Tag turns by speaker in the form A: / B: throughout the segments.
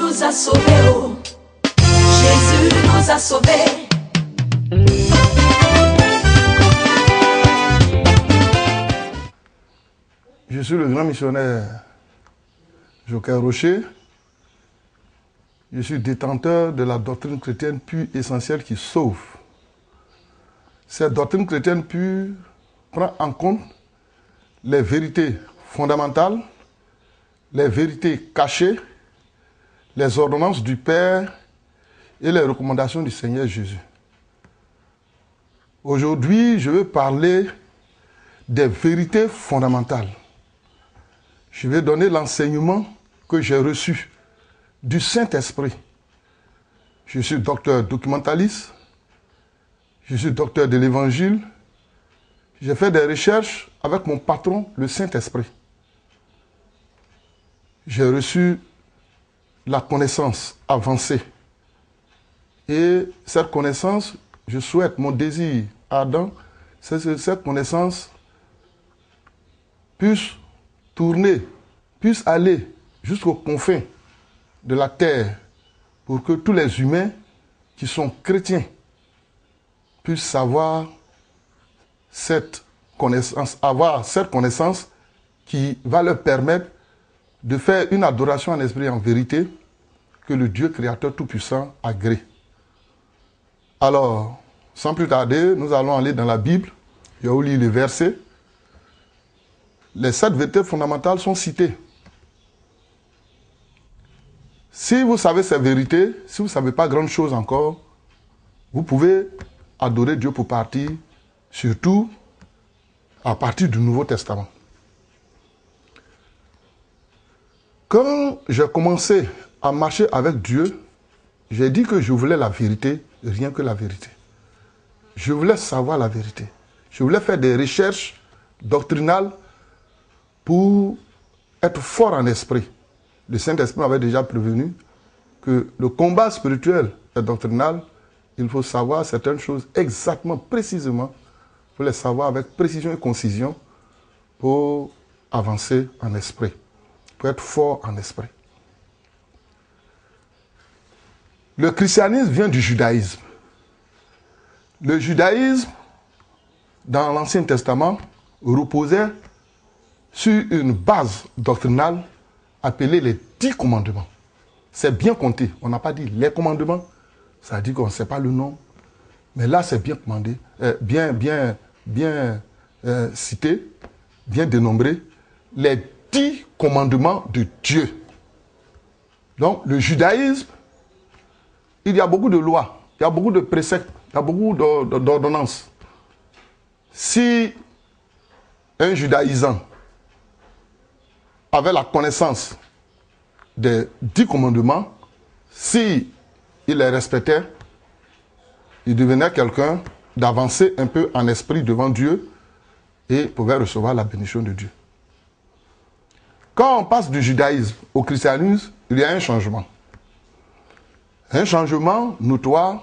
A: nous a sauvés, oh. Jésus nous a sauvés.
B: Je suis le grand missionnaire Joker Rocher. Je suis détenteur de la doctrine chrétienne pure essentielle qui sauve. Cette doctrine chrétienne pure prend en compte les vérités fondamentales, les vérités cachées, les ordonnances du Père et les recommandations du Seigneur Jésus. Aujourd'hui, je veux parler des vérités fondamentales. Je vais donner l'enseignement que j'ai reçu du Saint-Esprit. Je suis docteur documentaliste, je suis docteur de l'Évangile. J'ai fait des recherches avec mon patron, le Saint-Esprit. J'ai reçu la connaissance avancée. Et cette connaissance, je souhaite, mon désir ardent, c'est que cette connaissance puisse tourner, puisse aller jusqu'aux confins de la terre pour que tous les humains qui sont chrétiens puissent savoir cette connaissance, avoir cette connaissance qui va leur permettre de faire une adoration en esprit et en vérité que le Dieu créateur tout-puissant agrée. Alors, sans plus tarder, nous allons aller dans la Bible. Je vais vous lire les versets. Les 7 vérités fondamentales sont citées. Si vous savez ces vérités, si vous ne savez pas grand chose encore, vous pouvez adorer Dieu pour partir, surtout à partir du Nouveau Testament. Quand j'ai commencé à marcher avec Dieu, j'ai dit que je voulais la vérité, rien que la vérité. Je voulais savoir la vérité. Je voulais faire des recherches doctrinales pour être fort en esprit. Le Saint-Esprit m'avait déjà prévenu que le combat spirituel et doctrinal, il faut savoir certaines choses exactement, précisément. Il faut les savoir avec précision et concision pour avancer en esprit, pour être fort en esprit. Le christianisme vient du judaïsme. Le judaïsme, dans l'Ancien Testament, reposait sur une base doctrinale appelée les 10 commandements. C'est bien compté. On n'a pas dit les commandements, ça dit qu'on ne sait pas le nom. Mais là, c'est bien commandé, bien cité, bien dénombré. Les 10 commandements de Dieu. Donc, le judaïsme, il y a beaucoup de lois, il y a beaucoup de préceptes, il y a beaucoup d'ordonnances. Si un judaïsant avait la connaissance des 10 commandements, si il les respectait, il devenait quelqu'un d'avancé un peu en esprit devant Dieu et pouvait recevoir la bénédiction de Dieu. Quand on passe du judaïsme au christianisme, il y a un changement. Un changement notoire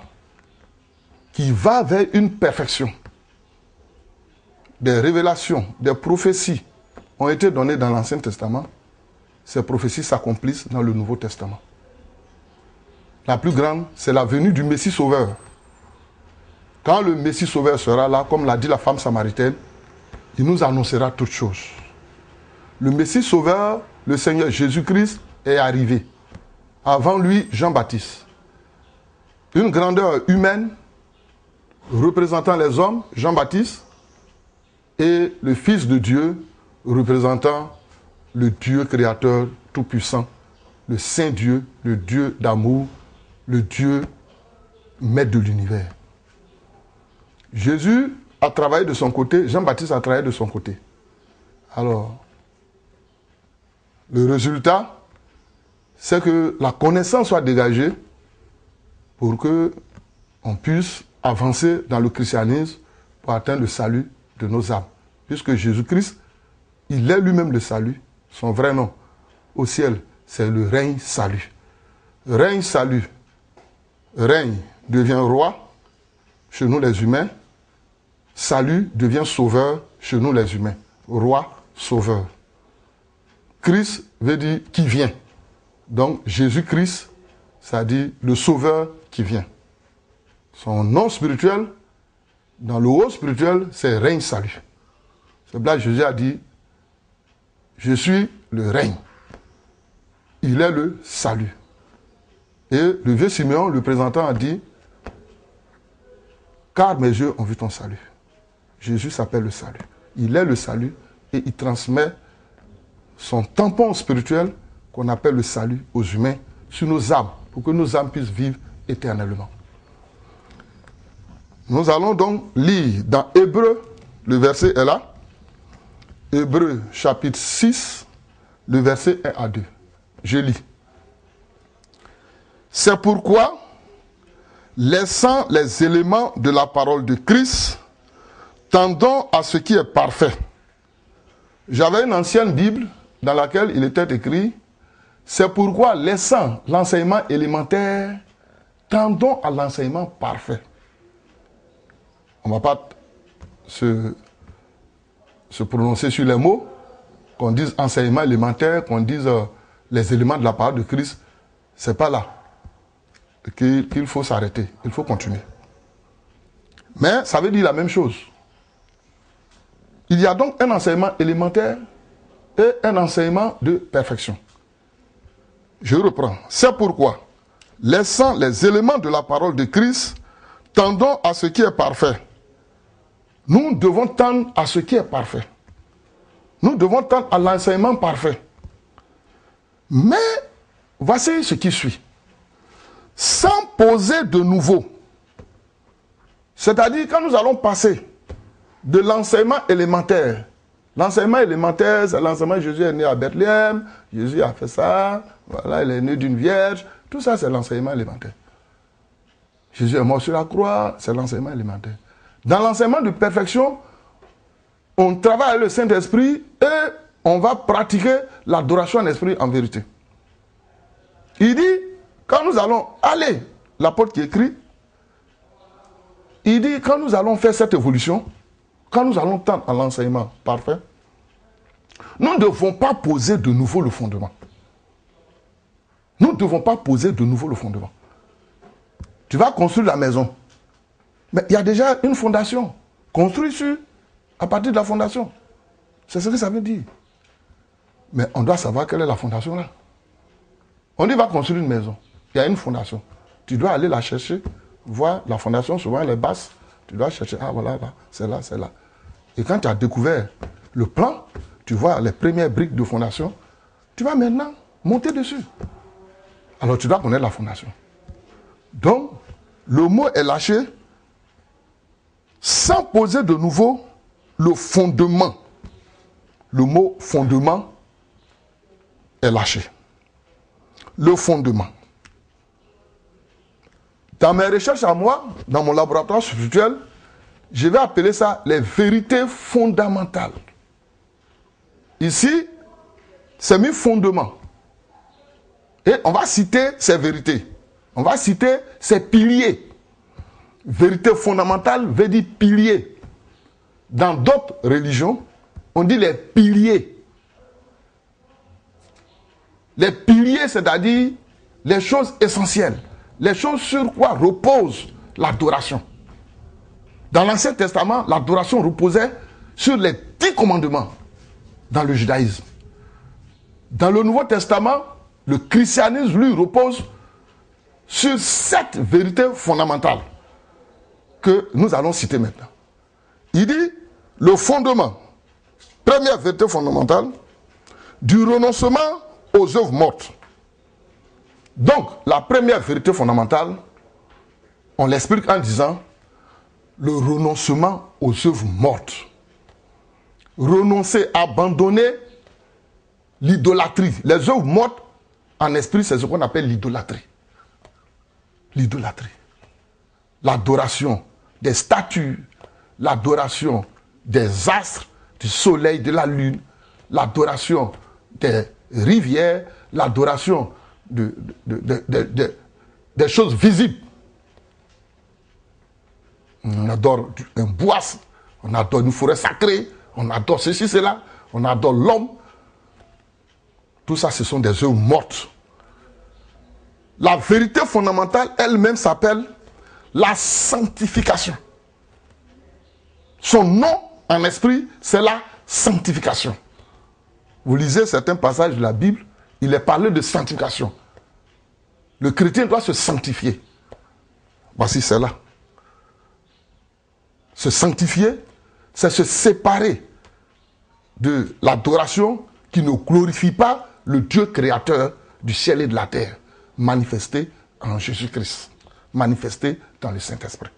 B: qui va vers une perfection. Des révélations, des prophéties ont été données dans l'Ancien Testament. Ces prophéties s'accomplissent dans le Nouveau Testament. La plus grande, c'est la venue du Messie Sauveur. Quand le Messie Sauveur sera là, comme l'a dit la femme samaritaine, il nous annoncera toutes choses. Le Messie Sauveur, le Seigneur Jésus-Christ, est arrivé. Avant lui, Jean-Baptiste. Une grandeur humaine représentant les hommes, Jean-Baptiste, et le Fils de Dieu représentant le Dieu créateur tout-puissant, le Saint Dieu, le Dieu d'amour, le Dieu maître de l'univers. Jésus a travaillé de son côté, Jean-Baptiste a travaillé de son côté. Alors, le résultat, c'est que la connaissance soit dégagée pour qu'on puisse avancer dans le christianisme pour atteindre le salut de nos âmes. Puisque Jésus-Christ, il est lui-même le salut. Son vrai nom au ciel, c'est le règne salut. Règne salut. Règne devient roi chez nous les humains. Salut devient sauveur chez nous les humains. Roi, sauveur. Christ veut dire qui vient. Donc Jésus-Christ, ça dit le Sauveur qui vient. Son nom spirituel, dans le haut spirituel, c'est règne salut. C'est là que Jésus a dit, je suis le règne. Il est le salut. Et le vieux Simeon, le présentant, a dit, car mes yeux ont vu ton salut. Jésus s'appelle le salut. Il est le salut et il transmet son tampon spirituel qu'on appelle le salut aux humains sur nos âmes, pour que nos âmes puissent vivre éternellement. Nous allons donc lire dans Hébreux, le verset est là, Hébreux chapitre 6, le verset 1 à 2. Je lis. C'est pourquoi, laissant les éléments de la parole de Christ, tendons à ce qui est parfait. J'avais une ancienne Bible dans laquelle il était écrit, c'est pourquoi, laissant l'enseignement élémentaire, tendons à l'enseignement parfait. On ne va pas se prononcer sur les mots, qu'on dise enseignement élémentaire, qu'on dise les éléments de la parole de Christ. Ce n'est pas là qu'il faut s'arrêter, il faut continuer. Mais ça veut dire la même chose. Il y a donc un enseignement élémentaire et un enseignement de perfection. Je reprends. C'est pourquoi, laissant les éléments de la parole de Christ, tendons à ce qui est parfait. Nous devons tendre à ce qui est parfait. Nous devons tendre à l'enseignement parfait. Mais, voici ce qui suit. Sans poser de nouveau. C'est-à-dire, quand nous allons passer de l'enseignement élémentaire. L'enseignement élémentaire, c'est l'enseignement Jésus est né à Bethléem, Jésus a fait ça, voilà, il est né d'une vierge. Tout ça, c'est l'enseignement élémentaire. Jésus est mort sur la croix, c'est l'enseignement élémentaire. Dans l'enseignement de perfection, on travaille avec le Saint-Esprit et on va pratiquer l'adoration en esprit en vérité. Il dit, quand nous allons aller, l'apôtre qui écrit, il dit, quand nous allons faire cette évolution, quand nous allons tendre à l'enseignement parfait, nous ne devons pas poser de nouveau le fondement. Nous ne devons pas poser de nouveau le fondement. Tu vas construire la maison. Mais il y a déjà une fondation. Construit à partir de la fondation. C'est ce que ça veut dire. Mais on doit savoir quelle est la fondation là. On dit va construire une maison. Il y a une fondation. Tu dois aller la chercher, voir la fondation, souvent elle est basse. Tu dois chercher, ah voilà, là, c'est là, c'est là. Et quand tu as découvert le plan, tu vois les premières briques de fondation, tu vas maintenant monter dessus. Alors tu dois connaître la fondation. Donc, le mot est lâché sans poser de nouveau le fondement. Le mot fondement est lâché. Le fondement. Dans mes recherches à moi, dans mon laboratoire spirituel, je vais appeler ça les vérités fondamentales. Ici, c'est mis fondement. Et on va citer ces vérités. On va citer ces piliers. Vérité fondamentale veut dire pilier. Dans d'autres religions, on dit les piliers. Les piliers, c'est-à-dire les choses essentielles. Les choses sur quoi repose l'adoration. Dans l'Ancien Testament, l'adoration reposait sur les 10 commandements dans le judaïsme. Dans le Nouveau Testament, le christianisme, lui, repose sur 7 vérités fondamentales que nous allons citer maintenant. Il dit, le fondement, première vérité fondamentale, du renoncement aux œuvres mortes. Donc, la première vérité fondamentale, on l'explique en disant le renoncement aux œuvres mortes. Renoncer, abandonner l'idolâtrie. Les œuvres mortes, en esprit, c'est ce qu'on appelle l'idolâtrie. L'idolâtrie. L'adoration des statues, l'adoration des astres, du soleil, de la lune, l'adoration des rivières, l'adoration des choses visibles. On adore un bois, on adore une forêt sacrée, on adore ceci, cela, on adore l'homme. Tout ça, ce sont des œuvres mortes. La vérité fondamentale elle-même s'appelle la sanctification. Son nom en esprit, c'est la sanctification. Vous lisez certains passages de la Bible, il est parlé de sanctification. Le chrétien doit se sanctifier. Voici cela. Se sanctifier, c'est se séparer de l'adoration qui ne glorifie pas le Dieu créateur du ciel et de la terre, manifesté en Jésus-Christ, manifesté dans le Saint-Esprit.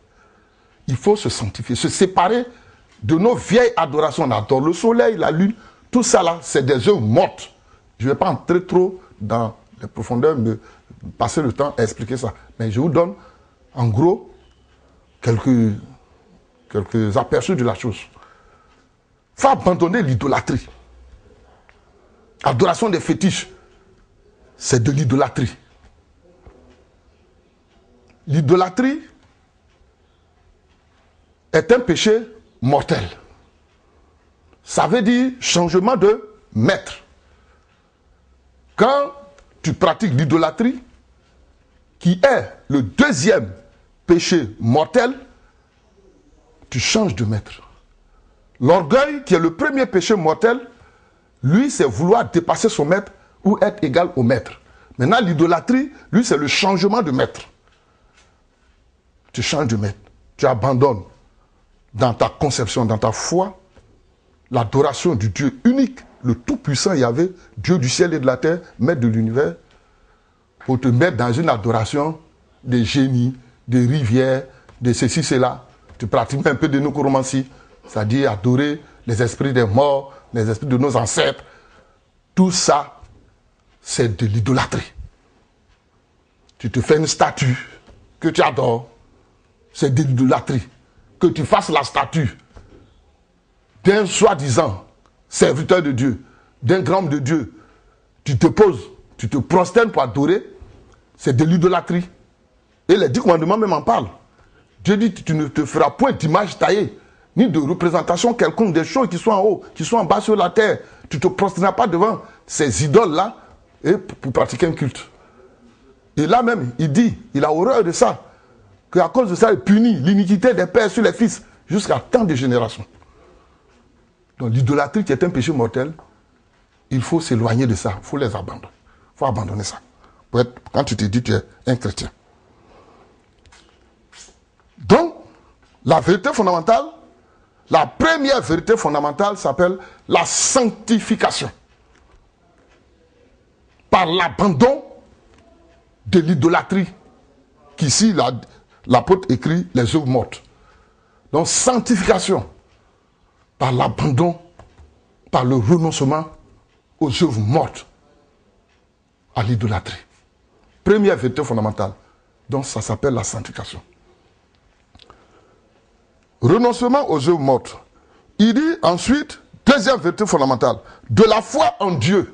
B: Il faut se sanctifier, se séparer de nos vieilles adorations. On adore le soleil, la lune, tout ça là, c'est des œuvres mortes. Je ne vais pas entrer trop dans les profondeurs, me passer le temps à expliquer ça. Mais je vous donne, en gros, quelques aperçus de la chose. Il faut abandonner l'idolâtrie. Adoration des fétiches, c'est de l'idolâtrie. L'idolâtrie est un péché mortel. Ça veut dire changement de maître. Quand tu pratiques l'idolâtrie, qui est le deuxième péché mortel, tu changes de maître. L'orgueil, qui est le premier péché mortel, lui, c'est vouloir dépasser son maître ou être égal au maître. Maintenant, l'idolâtrie, lui, c'est le changement de maître. Tu changes de maître. Tu abandonnes dans ta conception, dans ta foi, l'adoration du Dieu unique, le Tout-Puissant Yahvé, Dieu du ciel et de la terre, maître de l'univers, pour te mettre dans une adoration des génies, des rivières, de ceci, cela. Tu pratiques un peu de nécromancie, c'est-à-dire adorer les esprits des morts, les esprits de nos ancêtres. Tout ça, c'est de l'idolâtrie. Tu te fais une statue que tu adores, c'est de l'idolâtrie. Que tu fasses la statue d'un soi-disant serviteur de Dieu, d'un grand homme de Dieu, tu te poses, tu te prosternes pour adorer, c'est de l'idolâtrie. Et les 10 commandements même en parlent. Dieu dit, tu ne te feras point d'image taillée, ni de représentation quelconque des choses qui sont en haut, qui sont en bas sur la terre. Tu ne te prosterneras pas devant ces idoles-là et pour pratiquer un culte. Et là même, il dit, il a horreur de ça, qu'à cause de ça, il punit l'iniquité des pères sur les fils jusqu'à tant de générations. Donc l'idolâtrie qui est un péché mortel, il faut s'éloigner de ça, il faut les abandonner. Il faut abandonner ça. Pour être, quand tu te dis que tu es un chrétien. Donc, la vérité fondamentale, la première vérité fondamentale s'appelle la sanctification. Par l'abandon de l'idolâtrie, qu'ici l'apôtre écrit les œuvres mortes. Donc, sanctification, par l'abandon, par le renoncement aux œuvres mortes, à l'idolâtrie. Première vérité fondamentale. Donc, ça s'appelle la sanctification. Renoncement aux œuvres mortes. Il dit ensuite, deuxième vérité fondamentale, de la foi en Dieu.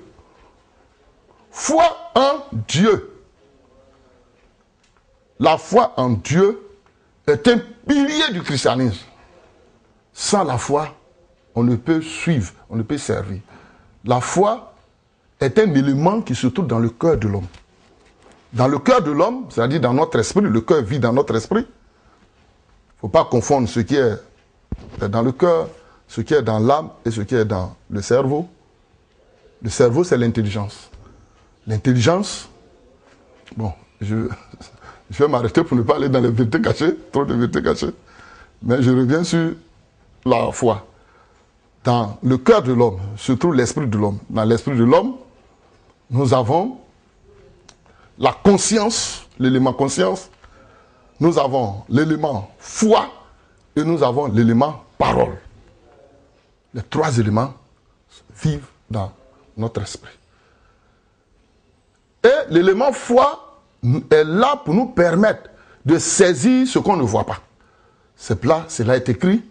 B: Foi en Dieu. La foi en Dieu est un pilier du christianisme. Sans la foi, on ne peut suivre, on ne peut servir. La foi est un élément qui se trouve dans le cœur de l'homme. Dans le cœur de l'homme, c'est-à-dire dans notre esprit, le cœur vit dans notre esprit. Il ne faut pas confondre ce qui est dans le cœur, ce qui est dans l'âme et ce qui est dans le cerveau. Le cerveau, c'est l'intelligence. L'intelligence, bon, je vais m'arrêter pour ne pas aller dans les vérités cachées, trop de vérités cachées. Mais je reviens sur la foi. Dans le cœur de l'homme se trouve l'esprit de l'homme. Dans l'esprit de l'homme, nous avons la conscience, l'élément conscience, nous avons l'élément foi et nous avons l'élément parole. Les trois éléments vivent dans notre esprit. Et l'élément foi est là pour nous permettre de saisir ce qu'on ne voit pas. Cela est écrit.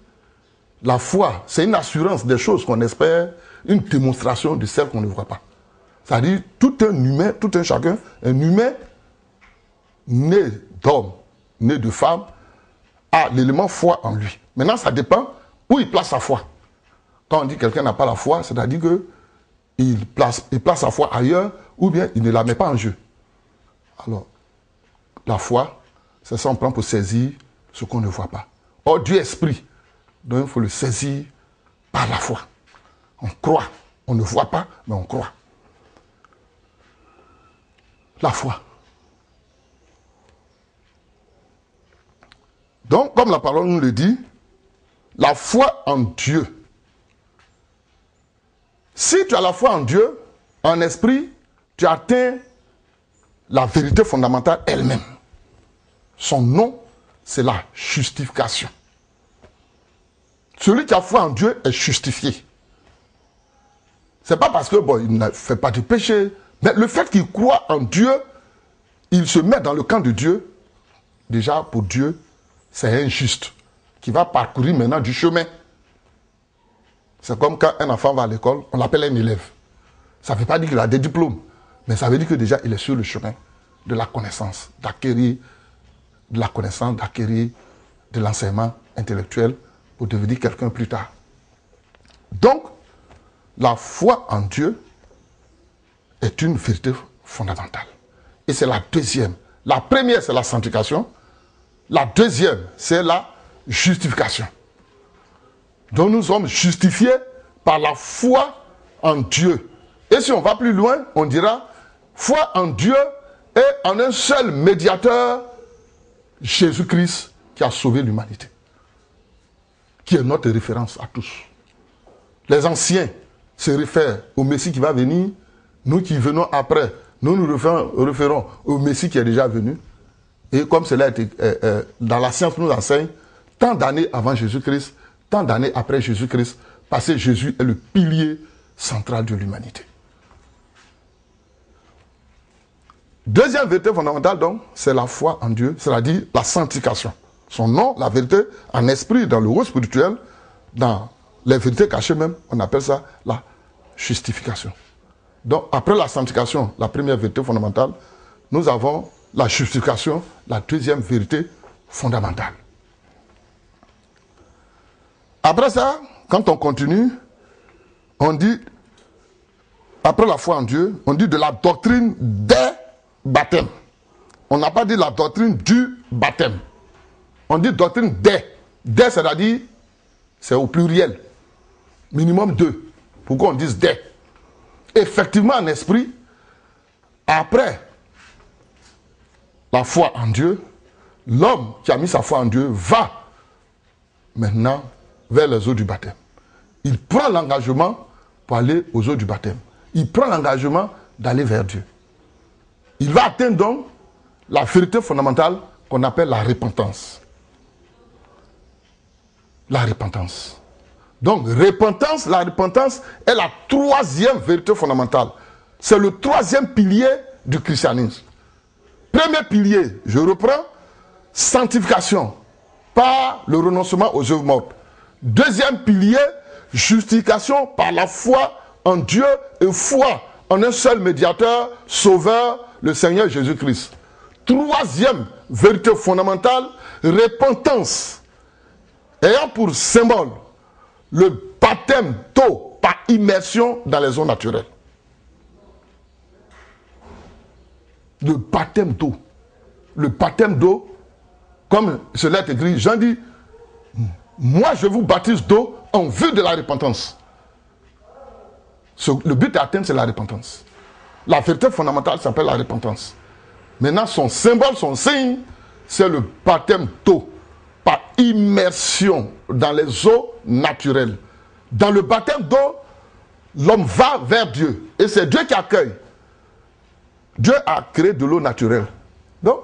B: La foi, c'est une assurance des choses qu'on espère, une démonstration de celles qu'on ne voit pas. C'est-à-dire, tout un humain, tout un chacun, un humain né d'homme, né de femme, a l'élément foi en lui. Maintenant, ça dépend où il place sa foi. Quand on dit que quelqu'un n'a pas la foi, c'est-à-dire qu'il place sa foi ailleurs, ou bien il ne la met pas en jeu. Alors, La foi, c'est ça on prend pour saisir ce qu'on ne voit pas. Or, Dieu est esprit. Donc, il faut le saisir par la foi. On croit. On ne voit pas, mais on croit. La foi. Donc, comme la parole nous le dit, la foi en Dieu. Si tu as la foi en Dieu, en esprit, tu atteins la vérité fondamentale elle-même. Son nom, c'est la justification. Celui qui a foi en Dieu est justifié. Ce n'est pas parce que il ne fait pas de péché, mais le fait qu'il croit en Dieu, il se met dans le camp de Dieu. Déjà, pour Dieu, c'est injuste, qui va parcourir maintenant du chemin. C'est comme quand un enfant va à l'école, on l'appelle un élève. Ça ne veut pas dire qu'il a des diplômes, mais ça veut dire que déjà, il est sur le chemin de la connaissance, d'acquérir de la connaissance, d'acquérir de l'enseignement intellectuel pour devenir quelqu'un plus tard. Donc, la foi en Dieu est une vérité fondamentale. Et c'est la deuxième. La première, c'est la sanctification. La deuxième, c'est la justification. Donc nous sommes justifiés par la foi en Dieu. Et si on va plus loin, on dira foi en Dieu et en un seul médiateur, Jésus-Christ, qui a sauvé l'humanité. Qui est notre référence à tous. Les anciens se réfèrent au Messie qui va venir. Nous qui venons après, nous nous référons au Messie qui est déjà venu. Et comme cela a été, dans la science nous enseigne, tant d'années avant Jésus-Christ, tant d'années après Jésus-Christ, parce que Jésus est le pilier central de l'humanité. Deuxième vérité fondamentale, donc, c'est la foi en Dieu, c'est-à-dire la sanctification. Son nom, la vérité, en esprit, dans le haut spirituel, dans les vérités cachées même, on appelle ça la justification. Donc, après la sanctification, la première vérité fondamentale, nous avons la justification, la deuxième vérité fondamentale. Après ça, quand on continue, on dit, après la foi en Dieu, on dit de la doctrine des baptêmes. On n'a pas dit la doctrine du baptême. On dit doctrine des. Des, c'est-à-dire, c'est au pluriel. Minimum 2. Pourquoi on dit des? Effectivement, en esprit, après la foi en Dieu, l'homme qui a mis sa foi en Dieu va maintenant vers les eaux du baptême. Il prend l'engagement pour aller aux eaux du baptême. Il prend l'engagement d'aller vers Dieu. Il va atteindre donc la vérité fondamentale qu'on appelle la repentance. La repentance. Donc, repentance, la repentance est la troisième vérité fondamentale. C'est le troisième pilier du christianisme. Premier pilier, je reprends, sanctification par le renoncement aux œuvres mortes. Deuxième pilier, justification par la foi en Dieu et foi en un seul médiateur, sauveur, le Seigneur Jésus-Christ. Troisième vérité fondamentale, repentance, ayant pour symbole le baptême d'eau par immersion dans les eaux naturelles. Le baptême d'eau. Le baptême d'eau, comme cela est écrit, Jean dit, moi je vous baptise d'eau en vue de la repentance. Le but à atteindre, c'est la repentance. La vérité fondamentale s'appelle la repentance. Maintenant, son symbole, son signe, c'est le baptême d'eau par immersion dans les eaux naturelles. Dans le baptême d'eau, l'homme va vers Dieu. Et c'est Dieu qui accueille. Dieu a créé de l'eau naturelle. Donc,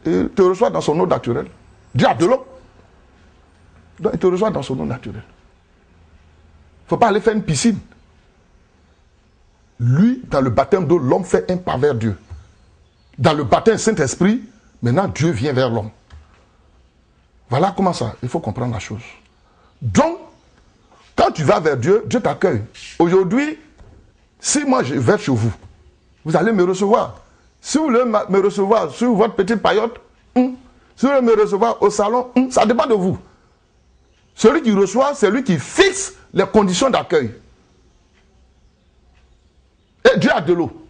B: il te reçoit dans son eau naturelle. Dieu a de l'eau. Donc, il te reçoit dans son eau naturelle. Il ne faut pas aller faire une piscine. Lui, dans le baptême d'eau, l'homme fait un pas vers Dieu. Dans le baptême Saint-Esprit, maintenant Dieu vient vers l'homme. Voilà comment ça, il faut comprendre la chose. Donc, quand tu vas vers Dieu, Dieu t'accueille. Aujourd'hui, si moi je vais chez vous, vous allez me recevoir. Si vous voulez me recevoir sur votre petite paillote, si vous voulez me recevoir au salon, ça dépend de vous. Celui qui reçoit, c'est lui qui fixe les conditions d'accueil. Et Dieu a de l'eau.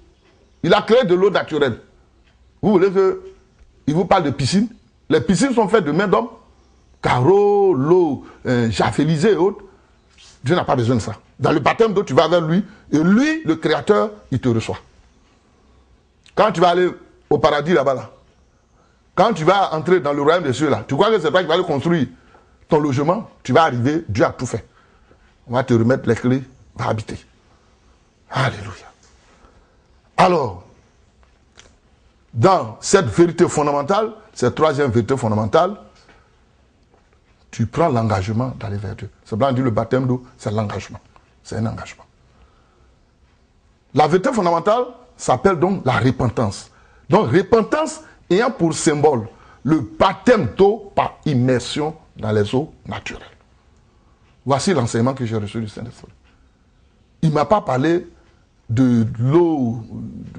B: Il a créé de l'eau naturelle. Vous voulez que il vous parle de piscine. Les piscines sont faites de main d'homme. Carreaux, l'eau, javelisée et autres. Dieu n'a pas besoin de ça. Dans le baptême d'eau, tu vas vers lui. Et lui, le Créateur, il te reçoit. Quand tu vas aller au paradis là-bas, là, quand tu vas entrer dans le royaume des cieux, là, tu crois que c'est pas qu'il va aller construire ton logement? Tu vas arriver, Dieu a tout fait. On va te remettre les clés, va habiter. Alléluia. Alors, dans cette vérité fondamentale, cette troisième vérité fondamentale, tu prends l'engagement d'aller vers Dieu. C'est pour ça qu'on dit le baptême d'eau, c'est l'engagement. C'est un engagement. La vérité fondamentale s'appelle donc la repentance. Donc, repentance ayant pour symbole le baptême d'eau par immersion dans les eaux naturelles. Voici l'enseignement que j'ai reçu du Saint-Esprit. Il ne m'a pas parlé de l'eau,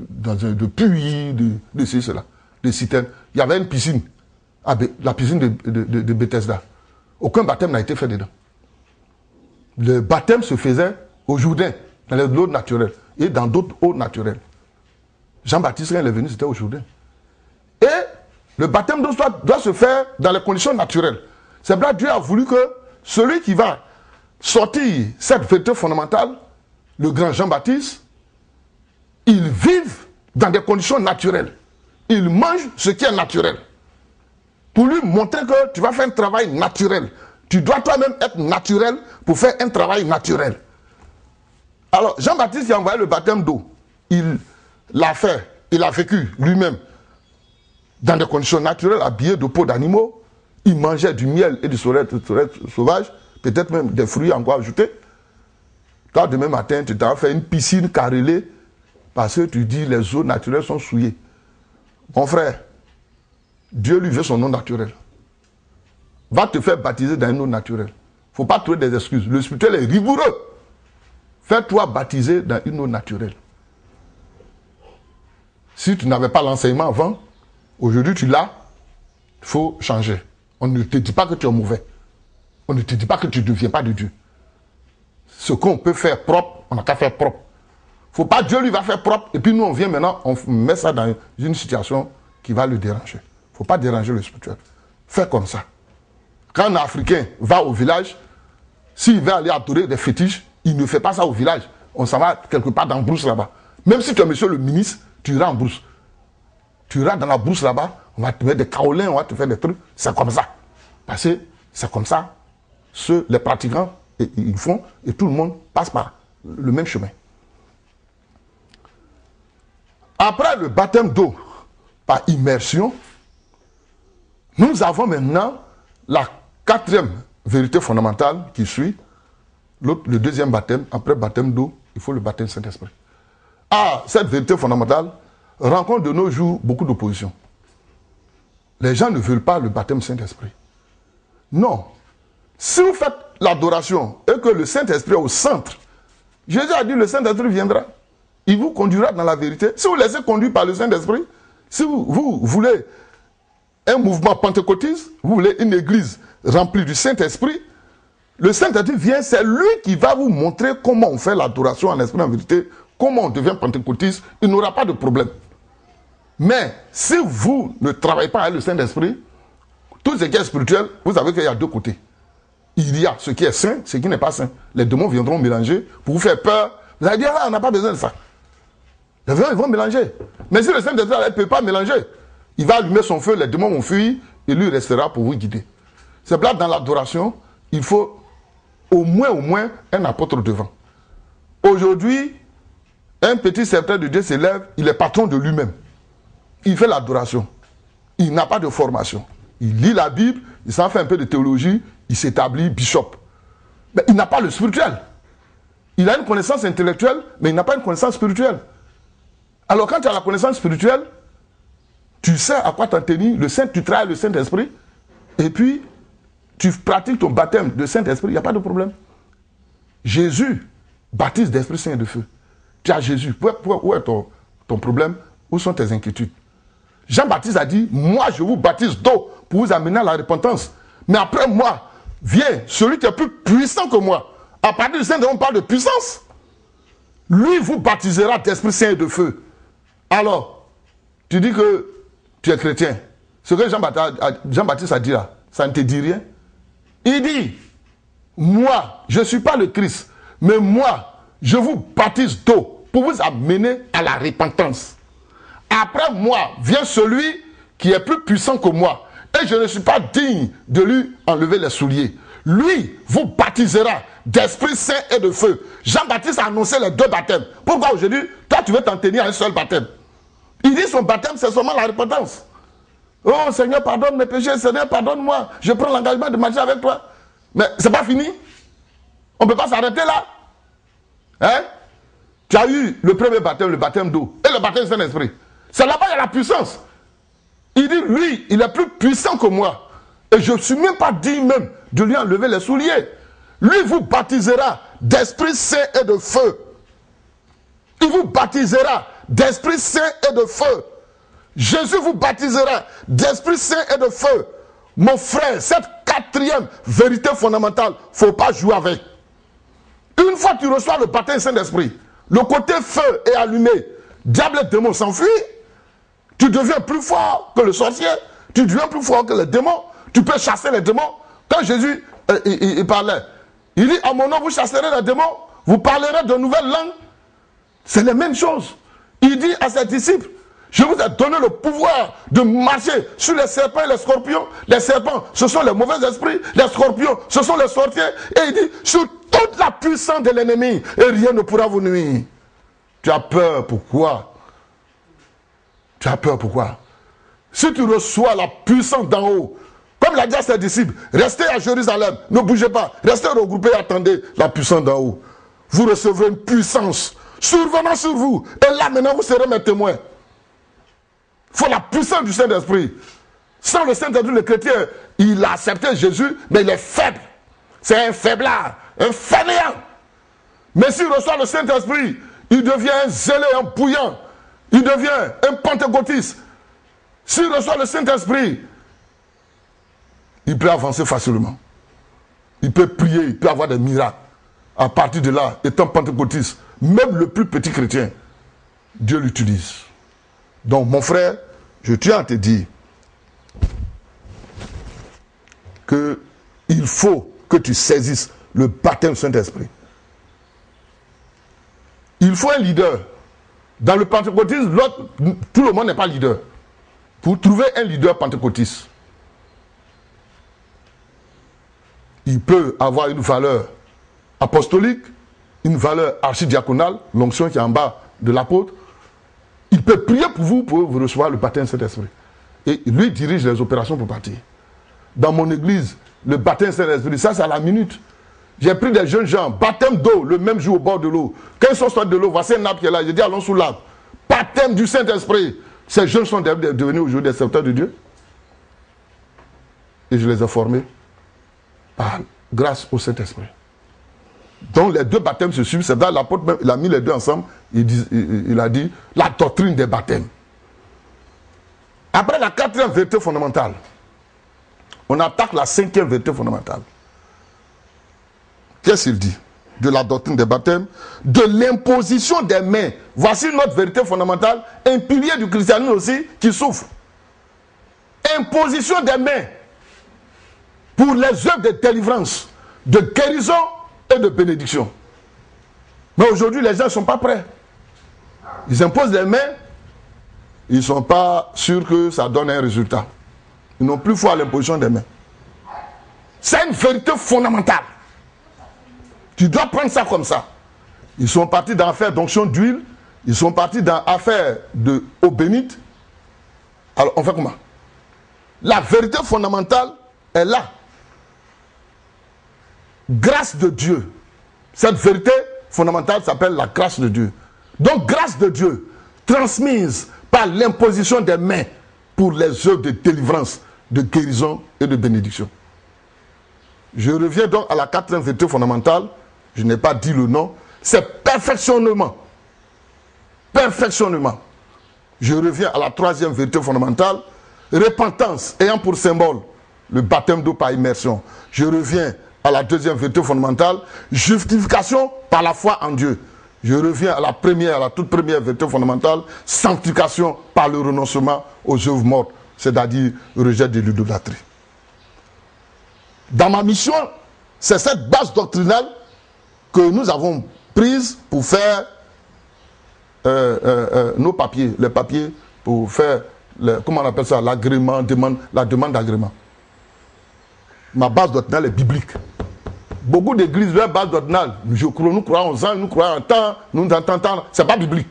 B: de puits, de ceci, cela, de citernes. Il y avait une piscine, la piscine de Bethesda. Aucun baptême n'a été fait dedans. Le baptême se faisait au Jourdain, dans les eaux naturelles, et dans d'autres eaux naturelles. Jean-Baptiste, quand il est venu, c'était au Jourdain. Et le baptême d'eau doit se faire dans les conditions naturelles. C'est pour ça que Dieu a voulu que celui qui va sortir cette vérité fondamentale, le grand Jean-Baptiste, il vive dans des conditions naturelles. Il mange ce qui est naturel. Pour lui montrer que tu vas faire un travail naturel. Tu dois toi-même être naturel pour faire un travail naturel. Alors, Jean-Baptiste qui a envoyé le baptême d'eau, il l'a fait, il a vécu lui-même dans des conditions naturelles, habillé de peau d'animaux. Il mangeait du miel et du soleil sauvage, peut-être même des fruits encore ajoutés. Toi, demain matin, tu t'as fait une piscine carrelée parce que tu dis les eaux naturelles sont souillées. Mon frère, Dieu lui veut son eau naturelle. Va te faire baptiser dans une eau naturelle. Il ne faut pas trouver des excuses. Le spirituel est rigoureux. Fais-toi baptiser dans une eau naturelle. Si tu n'avais pas l'enseignement avant, aujourd'hui tu l'as, il faut changer. On ne te dit pas que tu es mauvais. On ne te dit pas que tu ne deviens pas de Dieu. Ce qu'on peut faire propre, on n'a qu'à faire propre. Il ne faut pas Dieu lui va faire propre et puis nous on vient maintenant, on met ça dans une situation qui va le déranger. Il ne faut pas déranger le spirituel. Fais comme ça. Quand un Africain va au village, s'il veut aller adorer des fétiches, il ne fait pas ça au village. On s'en va quelque part dans la brousse là-bas. Même si tu es monsieur le ministre, tu iras en brousse. Tu iras dans la brousse là-bas, on va te mettre des kaolins, on va te faire des trucs. C'est comme ça. Parce que c'est comme ça. Les pratiquants, ils font et tout le monde passe par le même chemin. Après le baptême d'eau par immersion, nous avons maintenant la quatrième vérité fondamentale qui suit. Le deuxième baptême, après le baptême d'eau, il faut le baptême Saint-Esprit. Ah, cette vérité fondamentale rencontre de nos jours beaucoup d'opposition. Les gens ne veulent pas le baptême Saint-Esprit. Non. Si vous faites l'adoration et que le Saint-Esprit est au centre, Jésus a dit le Saint-Esprit viendra. Il vous conduira dans la vérité. Si vous laissez conduire par le Saint-Esprit, si vous voulez un mouvement pentecôtiste, vous voulez une église remplie du Saint-Esprit, le Saint-Esprit vient, c'est lui qui va vous montrer comment on fait l'adoration en esprit en vérité, comment on devient pentecôtiste, il n'aura pas de problème. Mais si vous ne travaillez pas avec le Saint-Esprit, tout ce qui est spirituel, vous savez qu'il y a deux côtés. Il y a ce qui est saint, ce qui n'est pas saint. Les démons viendront mélanger pour vous faire peur. Vous allez dire, ah, on n'a pas besoin de ça. Les démons, ils vont mélanger. Mais si le Saint-Esprit ne peut pas mélanger, il va allumer son feu, les démons vont fuir, et lui restera pour vous guider. C'est là, dans l'adoration, il faut au moins un apôtre devant. Aujourd'hui, un petit serviteur de Dieu s'élève, il est patron de lui-même. Il fait l'adoration. Il n'a pas de formation. Il lit la Bible, il s'en fait un peu de théologie, il s'établit bishop. Mais il n'a pas le spirituel. Il a une connaissance intellectuelle, mais il n'a pas une connaissance spirituelle. Alors quand tu as la connaissance spirituelle, tu sais à quoi t'en tenir, tu travailles le Saint-Esprit, et puis tu pratiques ton baptême de Saint-Esprit, il n'y a pas de problème. Jésus baptise d'Esprit Saint et de feu. Tu as Jésus. Où est ton problème? Où sont tes inquiétudes? Jean-Baptiste a dit, moi je vous baptise d'eau pour vous amener à la repentance. Mais après moi, vient celui qui est plus puissant que moi. À partir du Saint-Esprit, on parle de puissance. Lui vous baptisera d'Esprit Saint et de feu. Alors, tu dis que tu es chrétien. Ce que Jean-Baptiste a dit là, ça ne te dit rien. Il dit, moi, je ne suis pas le Christ, mais moi, je vous baptise d'eau pour vous amener à la repentance. Après moi, vient celui qui est plus puissant que moi, et je ne suis pas digne de lui enlever les souliers. Lui vous baptisera d'Esprit Saint et de feu. Jean-Baptiste a annoncé les deux baptêmes. Pourquoi aujourd'hui, toi tu veux t'en tenir à un seul baptême? Il dit son baptême, c'est seulement la repentance. Oh Seigneur, pardonne mes péchés, Seigneur, pardonne-moi. Je prends l'engagement de marcher avec toi. Mais c'est pas fini. On ne peut pas s'arrêter là. Hein? Tu as eu le premier baptême, le baptême d'eau, et le baptême du Saint-Esprit. C'est là-bas, il y a la puissance. Il dit, lui, il est plus puissant que moi. Et je ne suis même pas digne même de lui enlever les souliers. Lui vous baptisera d'Esprit Saint et de feu. Il vous baptisera d'Esprit Saint et de feu. Jésus vous baptisera d'Esprit Saint et de feu. Mon frère, cette quatrième vérité fondamentale, il ne faut pas jouer avec. Une fois que tu reçois le baptême Saint-Esprit, le côté feu est allumé, diable et démon s'enfuient, tu deviens plus fort que le sorcier, tu deviens plus fort que les démons, tu peux chasser les démons. Quand Jésus il parlait, il dit, à mon nom vous chasserez les démons, vous parlerez de nouvelles langues. C'est les mêmes choses. Il dit à ses disciples, je vous ai donné le pouvoir de marcher sur les serpents et les scorpions. Les serpents, ce sont les mauvais esprits. Les scorpions, ce sont les sorciers. Et il dit, sur toute la puissance de l'ennemi, et rien ne pourra vous nuire. Tu as peur, pourquoi? Tu as peur, pourquoi? Si tu reçois la puissance d'en haut, comme l'a dit à ses disciples, restez à Jérusalem, ne bougez pas, restez regroupés et attendez la puissance d'en haut. Vous recevrez une puissance survenant sur vous. Et là, maintenant, vous serez mes témoins. Il faut la puissance du Saint-Esprit. Sans le Saint-Esprit, le chrétien, il a accepté Jésus, mais il est faible. C'est un faiblard, un fainéant. Mais s'il reçoit le Saint-Esprit, il devient un zélé, un bouillant. Il devient un pentecôtiste. S'il reçoit le Saint-Esprit, il peut avancer facilement. Il peut prier, il peut avoir des miracles. À partir de là, étant pentecôtiste, même le plus petit chrétien, Dieu l'utilise. Donc, mon frère, je tiens à te dire qu'il faut que tu saisisses le baptême du Saint-Esprit. Il faut un leader. Dans le pentecôtisme, tout le monde n'est pas leader. Pour trouver un leader pentecôtiste, il peut avoir une valeur apostolique, une valeur archidiaconale, l'onction qui est en bas de l'apôtre. Il peut prier pour vous recevoir le baptême Saint-Esprit. Et lui dirige les opérations pour partir. Dans mon église, le baptême Saint-Esprit, ça c'est à la minute. J'ai pris des jeunes gens, baptême d'eau, le même jour au bord de l'eau. Quand ils sont sortis de l'eau, voici un arbre qui est là. J'ai dit allons sous l'arbre. Baptême du Saint-Esprit. Ces jeunes sont devenus aujourd'hui des serviteurs de Dieu. Et je les ai formés grâce au Saint-Esprit. Donc les deux baptêmes se suivent. C'est dans l'apôtre, il a mis les deux ensemble. Il a dit la doctrine des baptêmes. Après la quatrième vérité fondamentale, on attaque la cinquième vérité fondamentale. Qu'est-ce qu'il dit? De la doctrine des baptêmes, de l'imposition des mains. Voici notre vérité fondamentale, un pilier du christianisme aussi qui souffre. Imposition des mains pour les œuvres de délivrance, de guérison et de bénédiction. Mais aujourd'hui, les gens ne sont pas prêts. Ils imposent les mains, ils ne sont pas sûrs que ça donne un résultat. Ils n'ont plus foi à l'imposition des mains. C'est une vérité fondamentale. Tu dois prendre ça comme ça. Ils sont partis dans l'affaire d'onction d'huile, ils sont partis dans l'affaire de eau bénite. Alors, on fait comment? La vérité fondamentale est là. Grâce de Dieu. Cette vérité fondamentale s'appelle la grâce de Dieu. Donc, grâce de Dieu, transmise par l'imposition des mains pour les œuvres de délivrance, de guérison et de bénédiction. Je reviens donc à la quatrième vérité fondamentale. Je n'ai pas dit le nom. C'est perfectionnement. Perfectionnement. Je reviens à la troisième vérité fondamentale. Repentance, ayant pour symbole le baptême d'eau par immersion. Je reviens à la deuxième vérité fondamentale. Justification par la foi en Dieu. Je reviens à la toute première vérité fondamentale. Sanctification par le renoncement aux œuvres mortes c'est-à-dire rejet de l'idolâtrie. Dans ma mission, c'est cette base doctrinale que nous avons prise pour faire nos papiers, les papiers pour faire, comment on appelle ça, l'agrément, la demande d'agrément. Ma base doctrinale est biblique. Beaucoup d'églises, leur base doctrinale, nous croyons aux anges, nous croyons en temps, nous entendons, ce n'est pas biblique.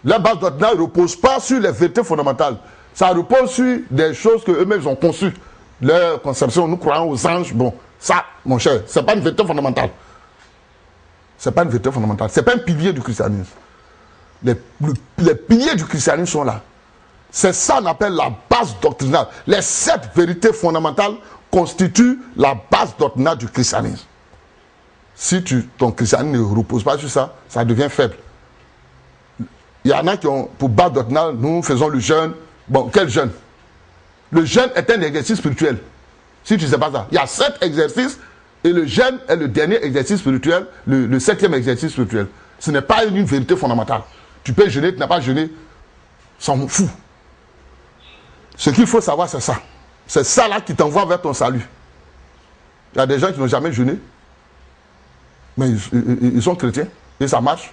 B: La base doctrinale ne repose pas sur les vérités fondamentales. Ça repose sur des choses qu'eux-mêmes ont conçues. Leur conception, nous croyons aux anges. Bon, ça, mon cher, ce n'est pas une vérité fondamentale. Ce n'est pas une vérité fondamentale. Ce n'est pas un pilier du christianisme. Les piliers du christianisme sont là. C'est ça qu'on appelle la base doctrinale. Les 7 vérités fondamentales constituent la base doctrinale du christianisme. Si ton christianisme ne repose pas sur ça, ça devient faible. Il y en a qui ont, pour base doctrinale, nous faisons le jeûne. Bon, quel jeûne? Le jeûne est un exercice spirituel. Si tu ne sais pas ça, il y a 7 exercices et le jeûne est le dernier exercice spirituel, le 7e exercice spirituel. Ce n'est pas une vérité fondamentale. Tu peux jeûner, tu n'as pas jeûné, s'en fout. Ce qu'il faut savoir, c'est ça. C'est ça là qui t'envoie vers ton salut. Il y a des gens qui n'ont jamais jeûné, mais ils sont chrétiens et ça marche.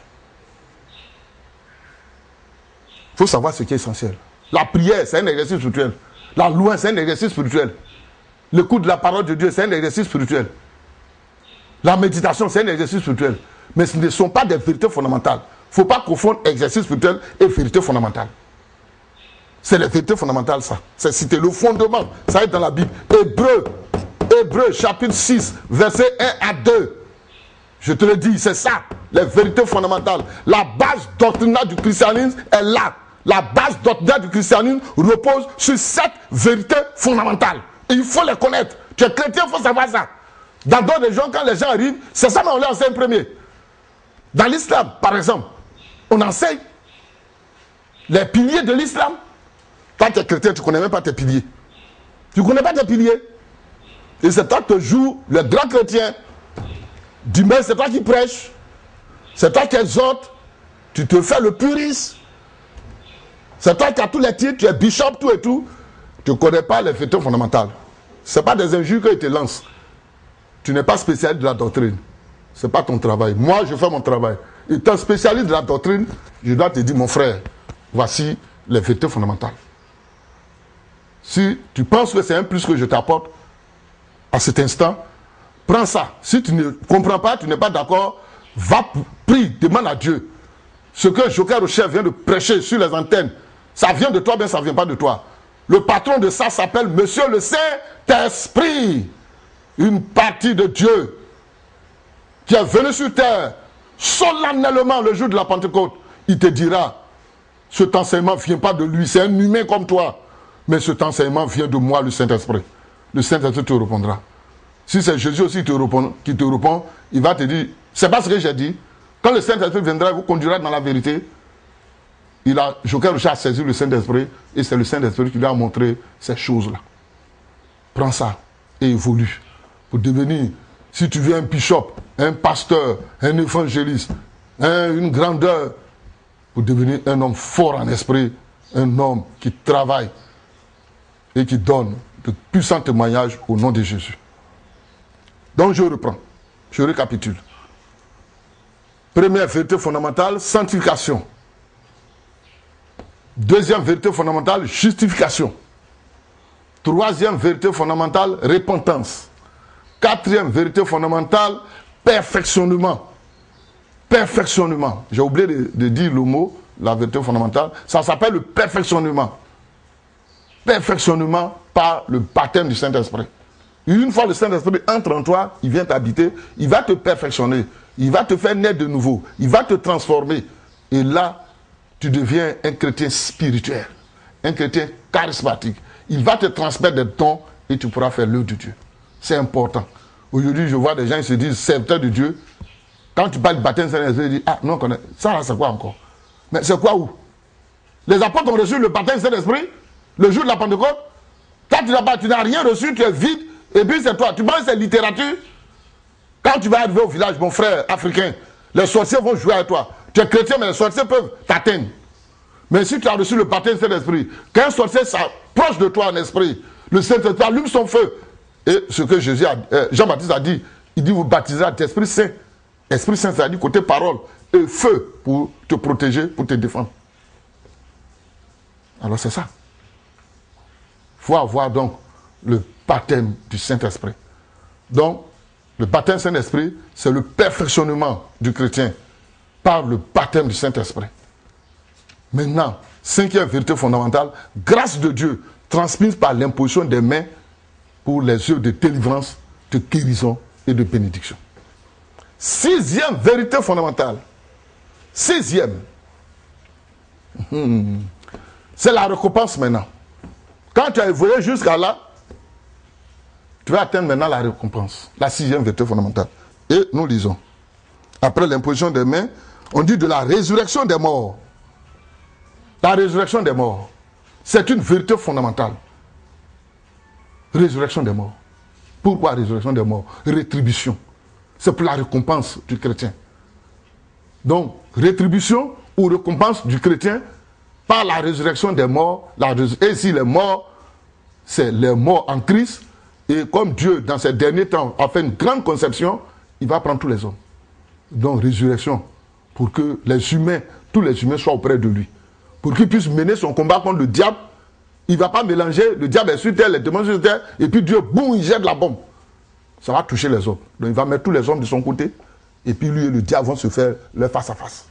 B: Il faut savoir ce qui est essentiel. La prière, c'est un exercice spirituel. La louange, c'est un exercice spirituel. L'écoute de la parole de Dieu, c'est un exercice spirituel. La méditation, c'est un exercice spirituel. Mais ce ne sont pas des vérités fondamentales. Il ne faut pas confondre exercice spirituel et vérité fondamentale. C'est les vérités fondamentales, ça. C'est cité le fondement. Ça est dans la Bible. Hébreux, chapitre 6, verset 1 à 2. Je te le dis, c'est ça, les vérités fondamentales. La base doctrinale du christianisme est là. La base doctrinale du christianisme repose sur 7 vérités fondamentales. Et il faut les connaître. Tu es chrétien, il faut savoir ça. Dans d'autres régions, quand les gens arrivent, c'est ça, mais on les enseigne premier. Dans l'islam, par exemple, on enseigne les piliers de l'islam. Quand tu es chrétien, tu ne connais même pas tes piliers. Tu ne connais pas tes piliers. Et c'est toi qui joues le grand chrétien. Dimanche, c'est toi qui prêches. C'est toi qui exhortes. Tu te fais le puriste. C'est toi qui as tous les titres. Tu es bishop, tout et tout. Tu ne connais pas les vérités fondamentales. Ce n'est pas des injures qu'ils te lancent. Tu n'es pas spécialiste de la doctrine. Ce n'est pas ton travail. Moi, je fais mon travail. Étant spécialiste de la doctrine, je dois te dire, mon frère, voici les vérités fondamentales. Si tu penses que c'est un plus que je t'apporte à cet instant, prends ça. Si tu ne comprends pas, tu n'es pas d'accord, va, prie, demande à Dieu. Ce que Joker Rocher vient de prêcher sur les antennes, ça vient de toi, bien ça ne vient pas de toi. Le patron de ça s'appelle Monsieur le Saint-Esprit. Une partie de Dieu qui est venu sur terre solennellement le jour de la Pentecôte. Il te dira, cet enseignement ne vient pas de lui, c'est un humain comme toi. Mais cet enseignement vient de moi, le Saint-Esprit. Le Saint-Esprit te répondra. Si c'est Jésus aussi qui te répond, il va te dire, c'est pas ce que j'ai dit. Quand le Saint-Esprit viendra, il vous conduira dans la vérité. Joker Rocher a saisi le Saint-Esprit et c'est le Saint-Esprit qui lui a montré ces choses-là. Prends ça et évolue. Pour devenir, si tu veux un bishop, un pasteur, un évangéliste, une grandeur, pour devenir un homme fort en esprit, un homme qui travaille et qui donne de puissants témoignages au nom de Jésus. Donc je reprends, je récapitule. Première vérité fondamentale, sanctification. Deuxième vérité fondamentale, justification. Troisième vérité fondamentale, repentance. Quatrième vérité fondamentale, perfectionnement. Perfectionnement. J'ai oublié de dire le mot, la vérité fondamentale. Ça s'appelle le perfectionnement. Perfectionnement par le baptême du Saint-Esprit. Une fois le Saint-Esprit entre en toi, il vient t'habiter, il va te perfectionner, il va te faire naître de nouveau, il va te transformer. Et là, tu deviens un chrétien spirituel, un chrétien charismatique. Il va te transmettre des dons et tu pourras faire l'œuvre de Dieu. C'est important. Aujourd'hui, je vois des gens qui se disent serviteurs de Dieu. Quand tu parles du baptême Saint-Esprit, ils disent, ah non, ça c'est quoi encore? Mais c'est quoi où? Les apôtres ont reçu le baptême Saint-Esprit le jour de la Pentecôte. Quand tu n'as rien reçu, tu es vide, et puis c'est toi. Tu penses que c'est littérature? Quand tu vas arriver au village, mon frère africain, les sorciers vont jouer avec toi. Tu es chrétien, mais les sorciers peuvent t'atteindre. Mais si tu as reçu le baptême du Saint-Esprit, qu'un sorcier s'approche de toi en esprit, le Saint-Esprit allume son feu. Et ce que Jean-Baptiste a dit, il dit vous baptiserez d'Esprit Saint. Esprit Saint, ça dit côté parole et feu pour te protéger, pour te défendre. Alors c'est ça. Il faut avoir donc le baptême du Saint-Esprit. Donc, le baptême du Saint-Esprit, c'est le perfectionnement du chrétien par le baptême du Saint-Esprit. Maintenant, cinquième vérité fondamentale, grâce de Dieu transmise par l'imposition des mains pour les œuvres de délivrance, de guérison et de bénédiction. Sixième vérité fondamentale. Sixième. C'est la récompense maintenant. Quand tu as évolué jusqu'à là, tu vas atteindre maintenant la récompense. La sixième vérité fondamentale. Et nous lisons. Après l'imposition des mains, on dit de la résurrection des morts. La résurrection des morts, c'est une vérité fondamentale. Résurrection des morts. Pourquoi résurrection des morts? Rétribution. C'est pour la récompense du chrétien. Donc, rétribution ou récompense du chrétien par la résurrection des morts. Et ici, les morts, c'est les morts en Christ. Et comme Dieu, dans ces derniers temps, a fait une grande conception, il va prendre tous les hommes. Donc, résurrection, pour que les humains, tous les humains soient auprès de lui. Pour qu'il puisse mener son combat contre le diable. Il ne va pas mélanger, le diable est sur terre, les démons sur terre, et puis Dieu, boum, il jette la bombe. Ça va toucher les hommes. Donc il va mettre tous les hommes de son côté, et puis lui et le diable vont se faire leur face à face.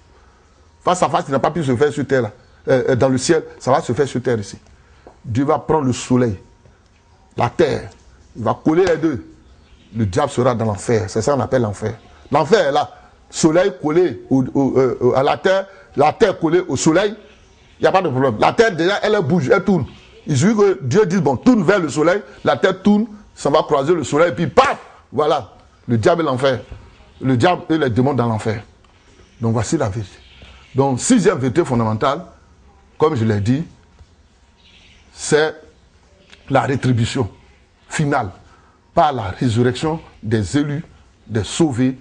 B: Face à face, il n'a pas pu se faire sur terre, là. Dans le ciel, ça va se faire sur terre ici. Dieu va prendre le soleil, la terre, il va coller les deux. Le diable sera dans l'enfer, c'est ça qu'on appelle l'enfer. L'enfer est là, soleil collé à la terre collée au soleil, il n'y a pas de problème. La terre déjà, elle bouge, elle tourne. Il suffit que Dieu dise, bon, tourne vers le soleil, la terre tourne, ça va croiser le soleil, et puis paf, voilà, le diable et l'enfer. Le diable et les démons dans l'enfer. Donc voici la vérité. Donc, sixième vérité fondamentale, comme je l'ai dit, c'est la rétribution finale par la résurrection des élus, des sauvés.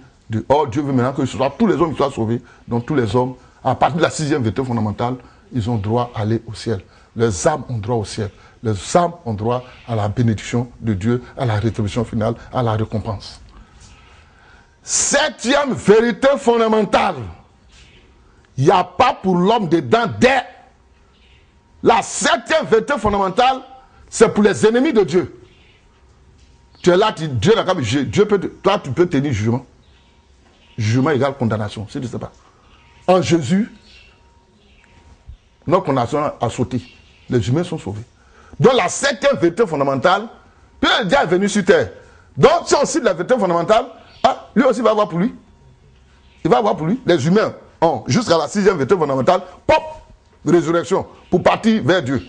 B: Oh, Dieu veut maintenant que ce soit tous les hommes qui soient sauvés. Donc tous les hommes, à partir de la sixième vérité fondamentale, ils ont droit à aller au ciel. Les âmes ont droit au ciel. Les âmes ont droit à la bénédiction de Dieu, à la rétribution finale, à la récompense. Septième vérité fondamentale. Il n'y a pas pour l'homme dedans des... La septième vérité fondamentale, c'est pour les ennemis de Dieu. Tu es là, Dieu n'a qu'à me juger. Toi, tu peux tenir jugement. Jugement égale condamnation, si tu ne sais pas. En Jésus, notre condamnation a sauté. Les humains sont sauvés. Donc la septième vérité fondamentale, puis Dieu est venu sur terre. Donc si on cite la vérité fondamentale, lui aussi va avoir pour lui. Il va avoir pour lui. Les humains ont jusqu'à la sixième vérité fondamentale, pop, résurrection, pour partir vers Dieu.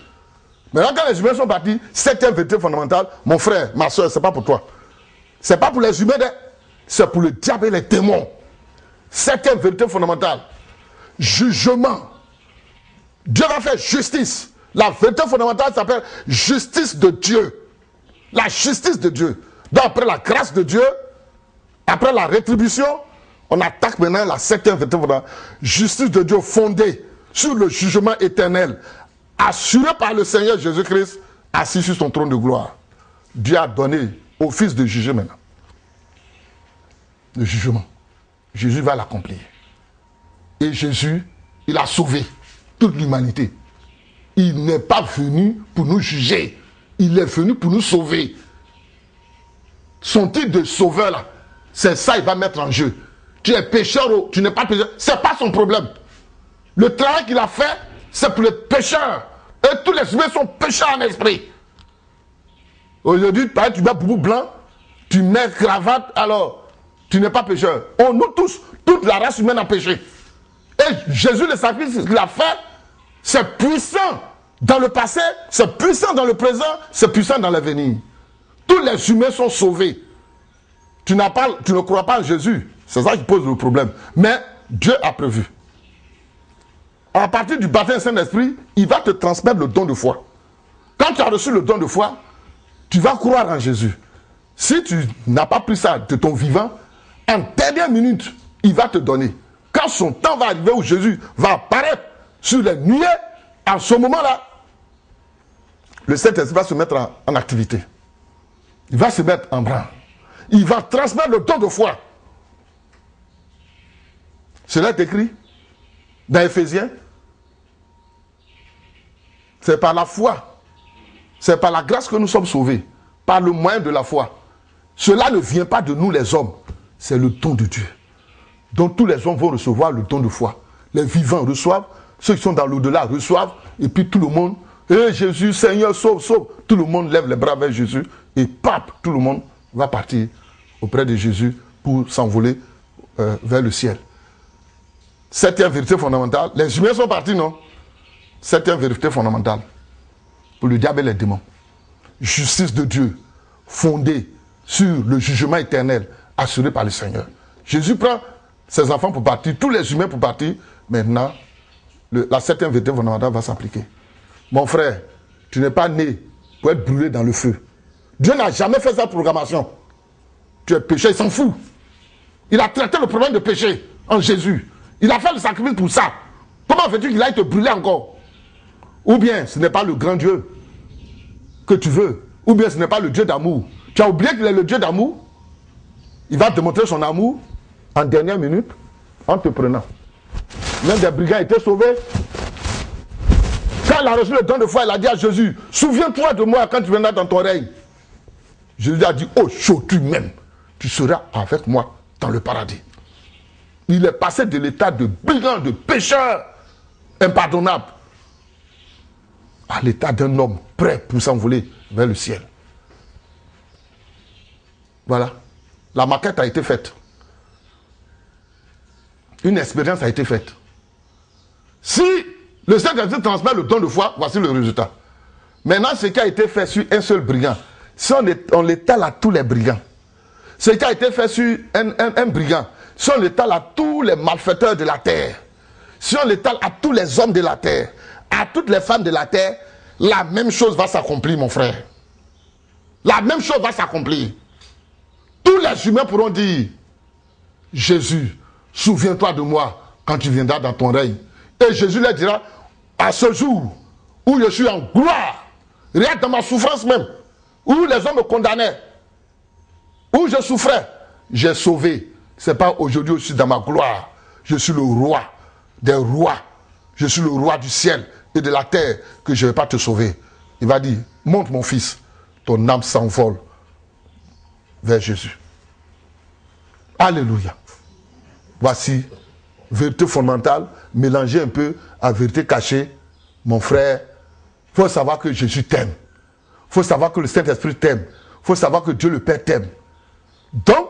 B: Maintenant quand les humains sont partis, septième vérité fondamentale, mon frère, ma soeur, c'est pas pour toi. C'est pas pour les humains, c'est pour le diable et les démons. Septième vérité fondamentale, jugement. Dieu va faire justice. La vérité fondamentale s'appelle justice de Dieu. La justice de Dieu. Donc après la grâce de Dieu, après la rétribution, on attaque maintenant la septième vérité fondamentale. Justice de Dieu fondée sur le jugement éternel, assuré par le Seigneur Jésus-Christ, assis sur son trône de gloire. Dieu a donné au Fils de juger maintenant. Le jugement. Jésus va l'accomplir. Et Jésus, il a sauvé toute l'humanité. Il n'est pas venu pour nous juger. Il est venu pour nous sauver. Son titre de sauveur, là, c'est ça qu'il va mettre en jeu. Tu es pécheur ou tu n'es pas pécheur, c'est pas son problème. Le travail qu'il a fait, c'est pour les pécheurs. Et tous les humains sont pécheurs en esprit. Aujourd'hui, tu mets boubou blanc, tu mets cravate, alors tu n'es pas pécheur. Nous tous, toute la race humaine a péché. Et Jésus, le sacrifice qu'il a fait, c'est puissant dans le passé, c'est puissant dans le présent, c'est puissant dans l'avenir. Tous les humains sont sauvés. Tu ne crois pas en Jésus. C'est ça qui pose le problème. Mais Dieu a prévu. À partir du baptême Saint-Esprit, il va te transmettre le don de foi. Quand tu as reçu le don de foi, tu vas croire en Jésus. Si tu n'as pas pris ça de ton vivant, en dernière minute, il va te donner. Quand son temps va arriver où Jésus va apparaître sur les nuées, À ce moment-là, le Saint-Esprit va se mettre en activité. Il va se mettre en branle. Il va transmettre le don de foi. Cela est écrit dans Éphésiens. C'est par la foi. C'est par la grâce que nous sommes sauvés. Par le moyen de la foi. Cela ne vient pas de nous les hommes. C'est le don de Dieu. Donc tous les hommes vont recevoir le don de foi. Les vivants reçoivent. Ceux qui sont dans l'au-delà reçoivent. Et puis tout le monde, Jésus, Seigneur, sauve, sauve. Tout le monde lève les bras vers Jésus. Et pape, tout le monde va partir auprès de Jésus pour s'envoler vers le ciel. Septième vérité fondamentale. Les humains sont partis, non? Septième vérité fondamentale. Pour le diable et les démons. Justice de Dieu, fondée sur le jugement éternel, assuré par le Seigneur. Jésus prend ses enfants pour partir, tous les humains pour partir. Maintenant, la septième vérité fondamentale va s'appliquer. Mon frère, tu n'es pas né pour être brûlé dans le feu. Dieu n'a jamais fait sa programmation. Tu es péché, il s'en fout. Il a traité le problème de péché en Jésus. Il a fait le sacrifice pour ça. Comment veux-tu qu'il aille te brûler encore? Ou bien ce n'est pas le grand Dieu que tu veux. Ou bien ce n'est pas le Dieu d'amour. Tu as oublié qu'il est le Dieu d'amour. Il va te montrer son amour en dernière minute en te prenant. L'un des brigands était sauvé. Quand il a reçu le don de foi, il a dit à Jésus, souviens-toi de moi quand tu viendras dans ton règne. Jésus a dit, aujourd'hui même, tu seras avec moi dans le paradis. Il est passé de l'état de brigand, de pécheur impardonnable, à l'état d'un homme prêt pour s'envoler vers le ciel. Voilà. La maquette a été faite. Une expérience a été faite. Si le Saint-Esprit transmet le don de foi, voici le résultat. Maintenant, ce qui a été fait sur un seul brigand, si on l'étale à tous les brigands, ce qui a été fait sur un brigand, si on l'étale à tous les malfaiteurs de la terre, si on l'étale à tous les hommes de la terre, à toutes les femmes de la terre, la même chose va s'accomplir, mon frère. La même chose va s'accomplir. Tous les humains pourront dire, Jésus, souviens-toi de moi quand tu viendras dans ton règne. Et Jésus leur dira, à ce jour où je suis en gloire, rien dans ma souffrance même, où les hommes me condamnaient, où je souffrais, j'ai sauvé. Ce n'est pas aujourd'hui où je suis dans ma gloire. Je suis le roi des rois. Je suis le roi du ciel et de la terre que je ne vais pas te sauver. Il va dire, monte mon fils, ton âme s'envole vers Jésus. Alléluia. Voici, vérité fondamentale, mélangée un peu à vérité cachée. Mon frère, il faut savoir que Jésus t'aime. Il faut savoir que le Saint-Esprit t'aime. Il faut savoir que Dieu le Père t'aime. Donc,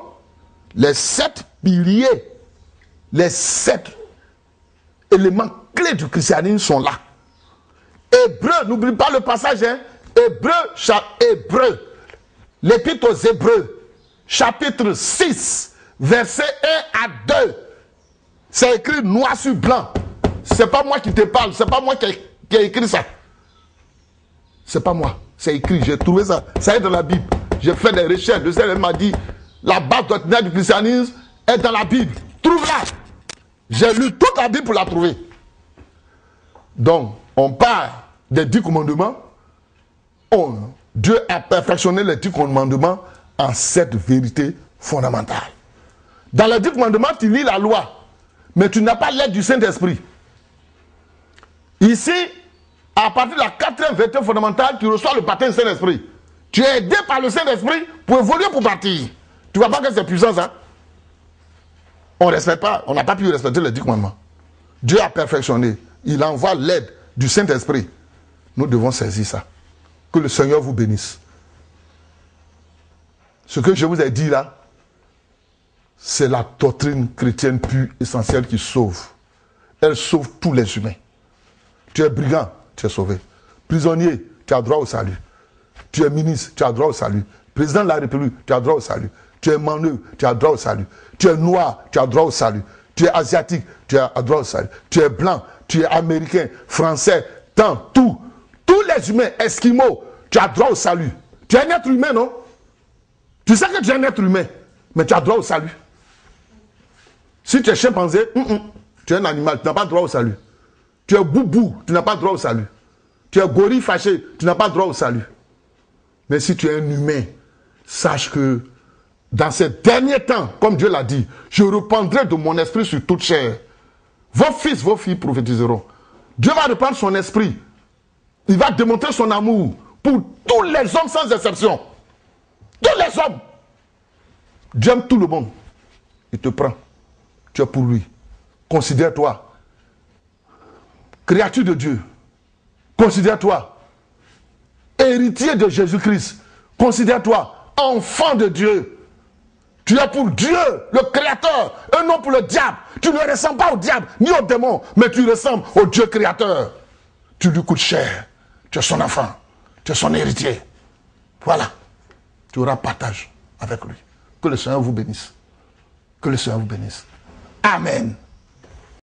B: les 7 piliers, les 7 éléments clés du christianisme sont là. Hébreu, n'oublie pas le passage, hein. Hébreu, l'épître aux Hébreux, chapitre 6, versets 1 à 2. C'est écrit noir sur blanc. C'est pas moi qui te parle, c'est pas moi qui ai écrit ça. C'est pas moi, c'est écrit, j'ai trouvé ça. Ça est dans la Bible. J'ai fait des recherches, le Seigneur m'a dit, la base doctrinale du christianisme est dans la Bible. Trouve-la. J'ai lu toute la Bible pour la trouver. Donc, on parle des 10 commandements. Dieu a perfectionné les 10 commandements en 7 vérités fondamentales. Dans les 10 commandements, tu lis la loi, mais tu n'as pas l'aide du Saint-Esprit. Ici, à partir de la 4e vérité fondamentale, tu reçois le baptême du Saint-Esprit. Tu es aidé par le Saint-Esprit pour évoluer, pour partir. Tu ne vois pas que c'est puissant, ça? On ne respecte pas, on n'a pas pu respecter les 10 commandements. Dieu a perfectionné. Il envoie l'aide du Saint-Esprit. Nous devons saisir ça. Que le Seigneur vous bénisse. Ce que je vous ai dit là, c'est la doctrine chrétienne pure, essentielle qui sauve. Elle sauve tous les humains. Tu es brigand, tu es sauvé. Prisonnier, tu as droit au salut. Tu es ministre, tu as droit au salut. Président de la République, tu as droit au salut. Tu es manœuvre, tu as droit au salut. Tu es noir, tu as droit au salut. Tu es asiatique, tu as droit au salut. Tu es blanc, tu es américain, français, tout. Tous les humains, esquimaux, tu as droit au salut. Tu es un être humain, non? Tu sais que tu es un être humain, mais tu as droit au salut. Si tu es chimpanzé, tu es un animal, tu n'as pas droit au salut. Tu es boubou, tu n'as pas droit au salut. Tu es gorille fâché, tu n'as pas droit au salut. Mais si tu es un humain, sache que dans ces derniers temps, comme Dieu l'a dit, je répandrai de mon esprit sur toute chair. Vos fils, vos filles prophétiseront. Dieu va reprendre son esprit. Il va démontrer son amour pour tous les hommes sans exception. Tous les hommes. Dieu aime tout le monde. Il te prend. Tu es pour lui. Considère-toi créature de Dieu. Considère-toi héritier de Jésus-Christ. Considère-toi enfant de Dieu. Tu es pour Dieu, le Créateur, et non pour le diable. Tu ne ressembles pas au diable, ni au démon, mais tu ressembles au Dieu Créateur. Tu lui coûtes cher. Tu es son enfant. Tu es son héritier. Voilà. Tu auras partage avec lui. Que le Seigneur vous bénisse. Que le Seigneur vous bénisse. Amen.